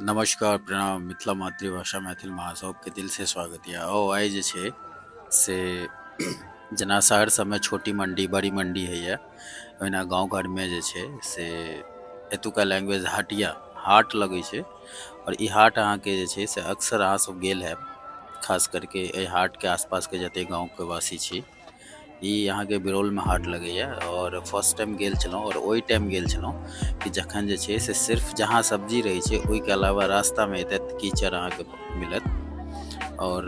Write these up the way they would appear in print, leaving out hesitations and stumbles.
नमस्कार प्रणाम मिथिला मातृभाषा मैथिल महासभ के दिल से स्वागत है। ओ आइ जे छे से जना शहर सब में छोटी मंडी बड़ी मंडी है ओना गाँव घर में जे छे से एतुका लैंग्वेज हाटिया हाट लगे छे। और ई हाट अहाँ के जे छे से अक्सर अहाँ सब गेल है, खास करके ए हाट के आसपास के जते गाँव के वासी छी ई यहाँ के बिरौल में हाट लगे। और फर्स्ट टाइम गेल छलौं और ओई टाइम गेल छलौं कि जखन जे छे से सिर्फ जहाँ सब्जी रही छे ओई के अलावा रास्ता में एतत कीचड़ अहाँ के मिलत। और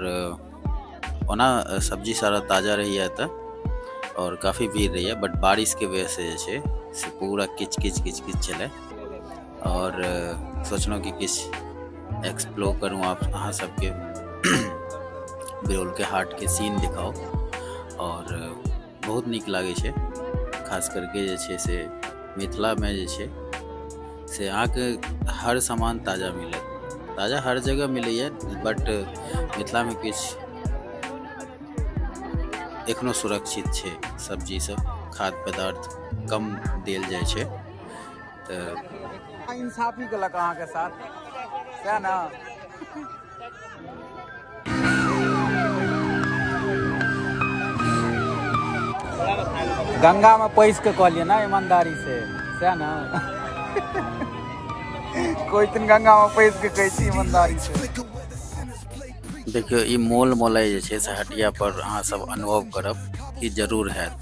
ओना सब्जी सारा ताजा रही है और काफ़ी भीड़ रही है, बट बारिश के वजह से जे छे से पूरा किच किच चले। और सोचलौं कि किछ एक्सप्लोर करूँ आप अहाँ सबके बिरौल के हाट के सीन दिखाओ। और बहुत निक लागे छे, खास करके जे छे से मिथिला में जे छे से अहाँके हर सामान ताजा मिलत, ताजा हर जगह मिले, बट मिथिला में किछ एखनो सुरक्षित छे। सब्जी सब खाद्य पदार्थ कम देल जाय छे। तो इंसाफी कलक अहाँ के साथ सैह ना। गंगा में पैस के कहलिए ना ईमानदारी से सैह ना। कोई दिन गंगा में पैस के कहै छी ईमानदारी से। देखियो ई मोल मोलाई जे छे से हटिया पर अहाँ सब अनुभव करब कि जरूर हैत।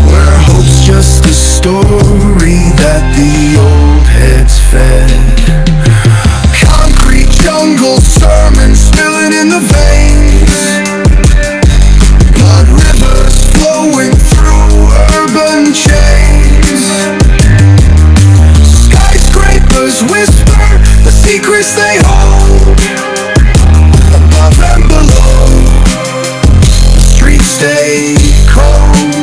Where hope's just a story that the old heads fed. Concrete jungle sermons spilling in the veins. Blood rivers flowing through urban chains. Skyscrapers whisper the secrets they hold. Above and below, the streets stay cold.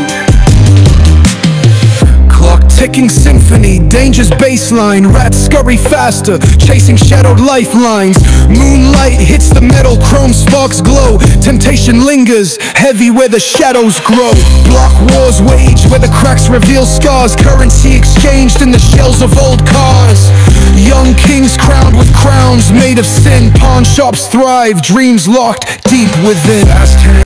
Clock ticking symphony, danger's baseline. Rats scurry faster, chasing shadowed lifelines. Moonlight hits the metal, chrome sparks glow. Temptation lingers, heavy where the shadows grow. Block wars wage where the cracks reveal scars. Currency exchanged in the shells of old cars. Young kings crowned with crowns made of sin. Pawn shops thrive, dreams locked deep within.